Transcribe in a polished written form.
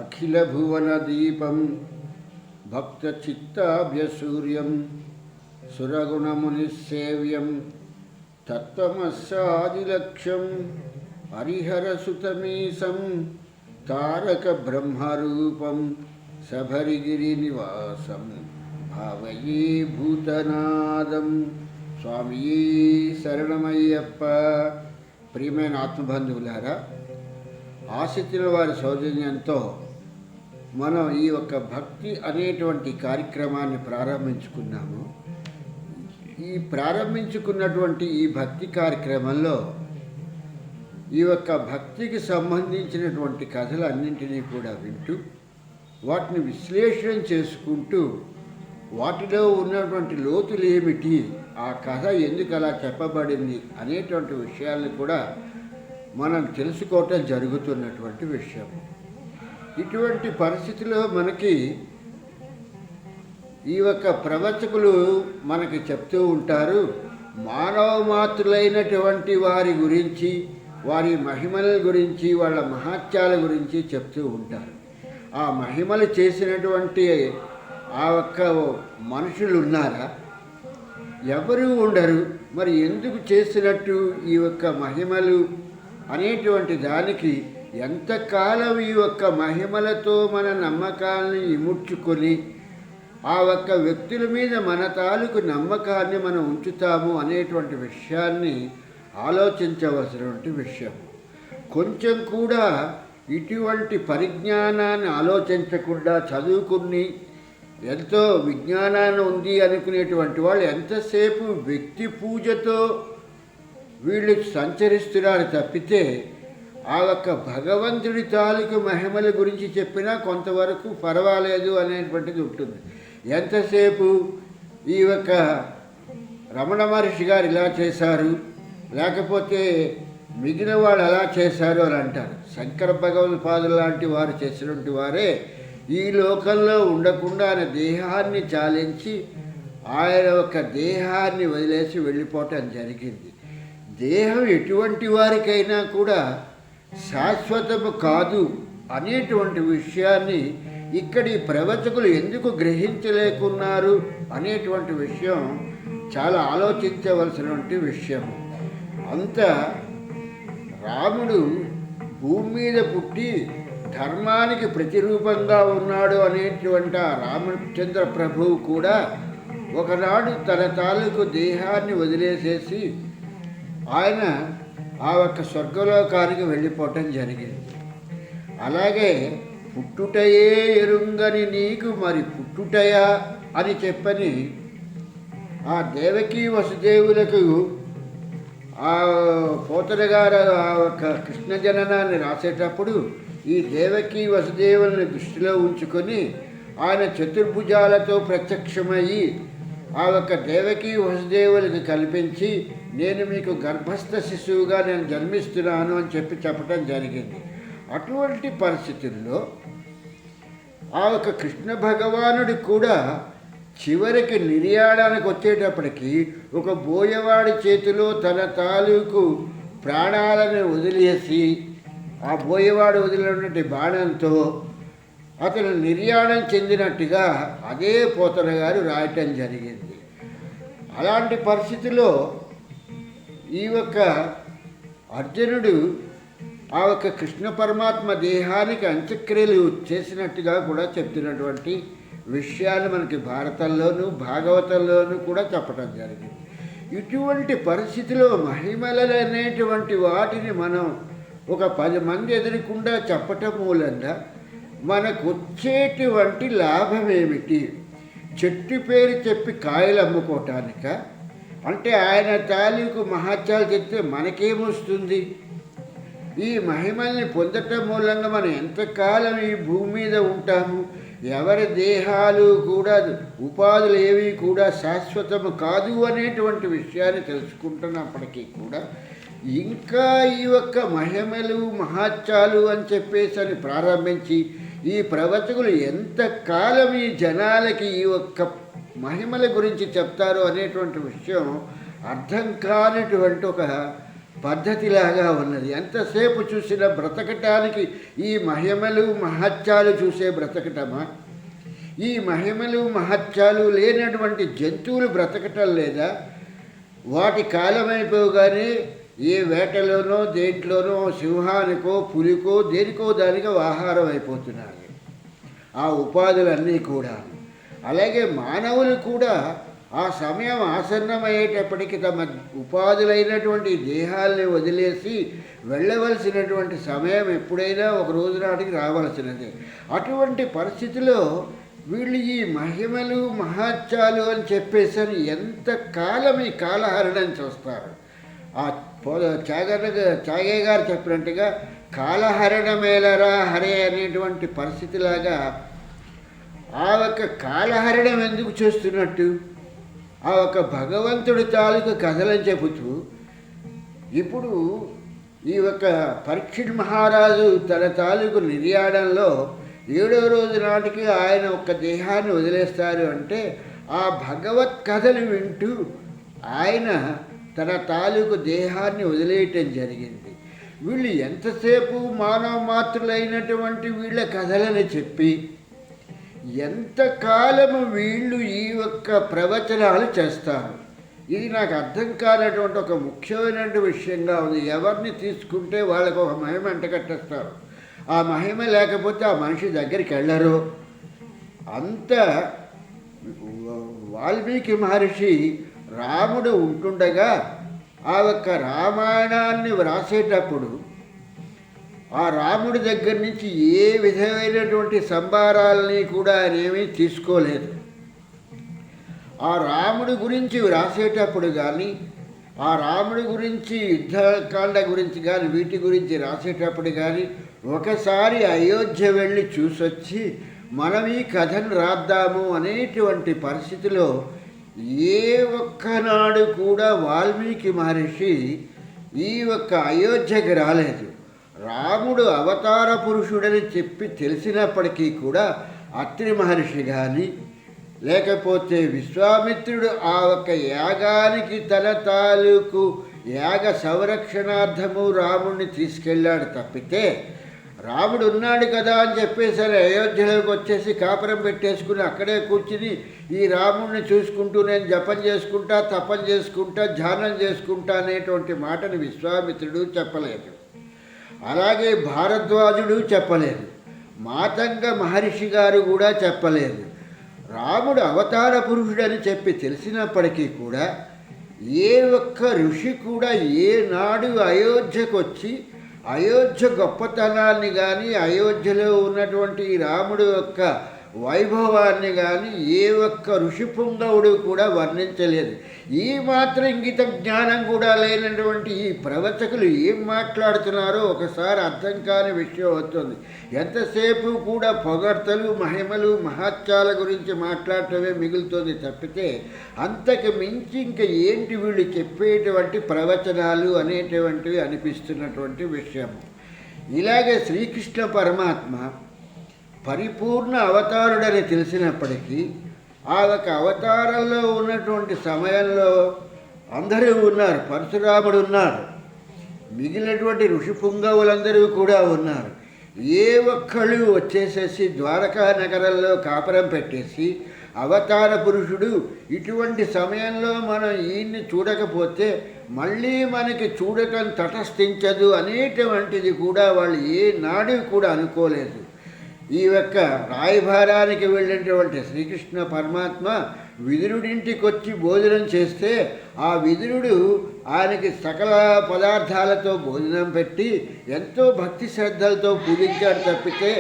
అఖిలభువనదీపం భక్తచిత్తాభ్యసూర్యం సురగుణమునిసేవ్యం తత్వమస్సాదిలక్ష్యం హరిహరసుతమీశం తారక బ్రహ్మరూపం సభరిగిరినివాసం భావయే భూతనాదం. స్వామియే శరణమయ్యప్ప. ప్రియమైన ఆత్మబంధువులారా, ఆసక్తుల వారి సౌజన్యంతో మనం ఈ యొక్క భక్తి అనేటువంటి కార్యక్రమాన్ని ప్రారంభించుకున్నాము. ఈ ప్రారంభించుకున్నటువంటి ఈ భక్తి కార్యక్రమంలో ఈ యొక్క భక్తికి సంబంధించినటువంటి కథలన్నింటినీ కూడా వింటూ వాటిని విశ్లేషణ చేసుకుంటూ వాటిలో ఉన్నటువంటి లోతులు ఏమిటి, ఆ కథ ఎందుకు అలా చెప్పబడింది అనేటువంటి విషయాలను కూడా మనం తెలుసుకోవటం జరుగుతున్నటువంటి విషయం. ఇటువంటి పరిస్థితిలో మనకి ఈ యొక్క ప్రవచకులు మనకి చెప్తూ ఉంటారు, మానవ మాతృలైనటువంటి వారి గురించి, వారి మహిమల గురించి, వాళ్ళ మహత్యాల గురించి చెప్తూ ఉంటారు. ఆ మహిమలు చేసినటువంటి ఆ ఒక్క మనుషులు ఉన్నారా? ఎవరు ఉండరు. మరి ఎందుకు చేసినట్టు ఈ యొక్క మహిమలు అనేటువంటి దానికి ఎంతకాలం ఈ యొక్క మహిమలతో మన నమ్మకాలను ఇముడ్చుకొని ఆ ఒక్క వ్యక్తుల మీద మన తాలూకు నమ్మకాన్ని మనం ఉంచుతాము అనేటువంటి విషయాన్ని ఆలోచించవలసినటువంటి విషయం. కొంచెం కూడా ఇటువంటి పరిజ్ఞానాన్ని ఆలోచించకుండా చదువుకుని ఎంతో విజ్ఞానాన్ని ఉంది అనుకునేటువంటి వాళ్ళు ఎంతసేపు వ్యక్తి పూజతో వీళ్ళు సంచరిస్తున్నారు తప్పితే ఆ యొక్క భగవంతుడి తాలూకు మహిమల గురించి చెప్పినా కొంతవరకు పర్వాలేదు అనేటువంటిది ఉంటుంది. ఎంతసేపు ఈ యొక్క రమణ మహర్షి గారు ఇలా చేశారు, లేకపోతే మిగిలిన వాళ్ళు అలా చేశారు అని అంటారు. శంకర భగవత్పాదులు లాంటి వారు చేసినటువంటి వారే ఈ లోకంలో ఉండకుండా ఆయన దేహాన్ని చాలించి ఆయన యొక్క దేహాన్ని వదిలేసి వెళ్ళిపోవటం జరిగింది. దేహం ఎటువంటి వారికైనా కూడా శాశ్వతము కాదు అనేటువంటి విషయాన్ని ఇక్కడి ప్రవచకులు ఎందుకు గ్రహించలేకున్నారు అనేటువంటి విషయం చాలా ఆలోచించవలసినటువంటి విషయం. అంత రాముడు భూమి మీద పుట్టి ధర్మానికి ప్రతిరూపంగా ఉన్నాడు అనేటువంటి ఆ రామచంద్ర ప్రభువు కూడా ఒకనాడు తన తాలూకు దేహాన్ని వదిలేసేసి ఆయన ఆ యొక్క స్వర్గలోకానికి వెళ్ళిపోవటం జరిగింది. అలాగే పుట్టుటయే ఎరుంగని నీకు మరి పుట్టుటయా అని చెప్పని ఆ దేవకీ వసుదేవులకు ఆ పోతన గారు ఆ యొక్క కృష్ణ జననాన్ని రాసేటప్పుడు ఈ దేవకీ వసుదేవులను దృష్టిలో ఉంచుకొని ఆయన చతుర్భుజాలతో ప్రత్యక్షమయ్యి ఆ యొక్క దేవకీ వసుదేవులకు కల్పించి నేను మీకు గర్భస్థ శిశువుగా నేను జన్మిస్తున్నాను అని చెప్పటం జరిగింది. అటువంటి పరిస్థితుల్లో ఆ యొక్క కృష్ణ భగవానుడు కూడా చివరికి నిర్యాణానికి వచ్చేటప్పటికి ఒక బోయవాడి చేతిలో తన తాలూకు ప్రాణాలను వదిలేసి ఆ బోయవాడు వదిలినటువంటి బాణంతో అతను నిర్యాణం చెందినట్టుగా అదే పోతన గారు రాయటం జరిగింది. అలాంటి పరిస్థితిలో ఈ యొక్క అర్జునుడు ఆ యొక్క కృష్ణ పరమాత్మ దేహానికి అంత్యక్రియలు చేసినట్టుగా కూడా చెప్తున్నటువంటి విషయాలు మనకి భారతంలోనూ భాగవతంలోనూ కూడా చెప్పడం జరిగింది. ఇటువంటి పరిస్థితిలో మహిమలు అనేటువంటి వాటిని మనం ఒక 10 మంది ఎదురకుండా చెప్పటం మూలంగా మనకు వచ్చేటువంటి లాభం ఏమిటి? చెట్టు పేరు చెప్పి కాయలు అమ్ముకోవటానిక? అంటే ఆయన తాలూకు మహత్యాలు చెప్తే మనకేమొస్తుంది? ఈ మహిమల్ని పొందటం మూలంగా మనం ఎంతకాలం ఈ భూమి మీద ఉంటాము? ఎవరి దేహాలు కూడా ఉపాధులు ఏవి కూడా శాశ్వతము కాదు అనేటువంటి విషయాన్ని తెలుసుకుంటున్నప్పటికీ కూడా ఇంకా ఈ యొక్క మహిమలు మహత్యాలు అని చెప్పేసి అని ప్రారంభించి ఈ ప్రవచకులు ఎంతకాలం ఈ జనాలకి ఈ యొక్క మహిమల గురించి చెప్తారు అనేటువంటి విషయం అర్థం కానటువంటి ఒక పద్ధతిలాగా ఉన్నది. ఎంతసేపు చూసినా బ్రతకటానికి ఈ మహిమలు మహత్యాలు చూసే బ్రతకటమా? ఈ మహిమలు మహత్యాలు లేనటువంటి జంతువులు బ్రతకటం లేదా? వాటి కాలమైపోగానే ఏ వేటలోనో దేంట్లోనో సింహానికో పులికో దేనికో దానికో ఆహారం అయిపోతున్నారు ఆ ఉపాధులన్నీ కూడా. అలాగే మానవులు కూడా ఆ సమయం ఆసన్నమయ్యేటప్పటికి తమ ఉపాధులైనటువంటి దేహాల్ని వదిలేసి వెళ్ళవలసినటువంటి సమయం ఎప్పుడైనా ఒక రోజు నాటికి రావలసినదే. అటువంటి పరిస్థితిలో వీళ్ళు ఈ మహిమలు మహాత్యాలు అని చెప్పేసరి ఎంతకాలం ఈ కాలహరణం చూస్తారు. ఆ చాగే గారు చెప్పినట్టుగా కాలహరణమేలరా హరే అనేటువంటి పరిస్థితిలాగా ఆ ఒక్క కాలహరణం ఎందుకు చేస్తున్నట్టు ఆ ఒక భగవంతుడి తాలూకు కథలని చెబుతూ ఇప్పుడు ఈ యొక్క పరీక్షిత్ మహారాజు తన తాలూకు నిర్యాణంలో 7వ రోజు నాటికి ఆయన ఒక్క దేహాన్ని వదిలేస్తారు అంటే ఆ భగవత్ కథలు వింటూ ఆయన తన తాలూకు దేహాన్ని వదిలేయటం జరిగింది. వీళ్ళు ఎంతసేపు మానవ మాతృలైనటువంటి వీళ్ళ కథలని చెప్పి ఎంతకాలము వీళ్ళు ఈ ఒక్క ప్రవచనాలు చేస్తారు. ఇది నాకు అర్థం కానటువంటి ఒక ముఖ్యమైనటువంటి విషయంగా ఉంది. ఎవరిని తీసుకుంటే వాళ్ళకు ఒక మహిమ అంటకట్టేస్తారు. ఆ మహిమ లేకపోతే ఆ మనిషి దగ్గరికి వెళ్ళరు. అంత వాల్మీకి మహర్షి రాముడు ఉంటుండగా ఆ ఒక్క రామాయణాన్ని వ్రాసేటప్పుడు ఆ రాముడి దగ్గర నుంచి ఏ విధమైనటువంటి సంభారాలని కూడా ఆయన ఏమీ తీసుకోలేదు. ఆ రాముడి గురించి వ్రాసేటప్పుడు కానీ ఆ రాముడి గురించి యుద్ధకాండ గురించి కానీ వీటి గురించి రాసేటప్పుడు కానీ ఒకసారి అయోధ్య వెళ్ళి చూసొచ్చి మనం ఈ కథను రాద్దాము అనేటువంటి పరిస్థితిలో ఏ ఒక్కనాడు కూడా వాల్మీకి మహర్షి ఈ ఒక్క అయోధ్యకి రాలేదు. రాముడు అవతార పురుషుడని చెప్పి తెలిసినప్పటికీ కూడా అత్రి మహర్షి కానీ లేకపోతే విశ్వామిత్రుడు ఆ ఒక్క యాగానికి తన తాలూకు యాగ సంరక్షణార్థము రాముడిని తీసుకెళ్ళాడు తప్పితే రాముడు ఉన్నాడు కదా అని చెప్పేసరి అయోధ్యలోకి వచ్చేసి కాపురం పెట్టేసుకుని అక్కడే కూర్చుని ఈ రాముడిని చూసుకుంటూ నేను జపం చేసుకుంటా తపం చేసుకుంటా ధ్యానం చేసుకుంటా అనేటువంటి మాటను విశ్వామిత్రుడు చెప్పలేదు. అలాగే భారద్వాజుడు చెప్పలేదు. మాతంగ మహర్షి గారు కూడా చెప్పలేదు. రాముడు అవతార పురుషుడని చెప్పి తెలిసినప్పటికీ కూడా ఏ ఒక్క ఋషి కూడా ఏనాడు అయోధ్యకు వచ్చి అయోధ్య గొప్పతనాన్ని కానీ అయోధ్యలో ఉన్నటువంటి రాముడు యొక్క వైభవాన్ని కానీ ఏ ఒక్క ఋషి పుంగవుడు కూడా వర్ణించలేదు. ఈ మాత్రం ఇంగిత జ్ఞానం కూడా లేనటువంటి ఈ ప్రవచకులు ఏం మాట్లాడుతున్నారో ఒకసారి అర్థం కాని విషయం అవుతుంది. ఎంతసేపు కూడా పొగడ్తలు మహిమలు మహత్యాల గురించి మాట్లాడటమే మిగులుతుంది తప్పితే అంతకు మించి ఇంకా ఏంటి వీళ్ళు చెప్పేటువంటి ప్రవచనాలు అనేటువంటివి అనిపిస్తున్నటువంటి విషయము. ఇలాగే శ్రీకృష్ణ పరమాత్మ పరిపూర్ణ అవతారుడని తెలిసినప్పటికీ ఆ ఒక అవతారంలో ఉన్నటువంటి సమయంలో అందరూ ఉన్నారు. పరశురాముడు ఉన్నారు, మిగిలినటువంటి ఋషి పుంగవులందరూ కూడా ఉన్నారు. ఏ ఒక్కళ్ళు వచ్చేసేసి ద్వారకా నగరంలో కాపురం పెట్టేసి అవతార పురుషుడు ఇటువంటి సమయంలో మనం ఈయన్ని చూడకపోతే మళ్ళీ మనకి చూడటం తటస్థించదు అనేటువంటిది కూడా వాళ్ళు ఏనాడు కూడా అనుకోలేదు. ఈ యొక్క రాయభారానికి వెళ్ళినటువంటి శ్రీకృష్ణ పరమాత్మ విదురుడింటికి వచ్చి భోజనం చేస్తే ఆ విదురుడు ఆయనకి సకల పదార్థాలతో భోజనం పెట్టి ఎంతో భక్తి శ్రద్ధలతో పూజించాడు తప్పితే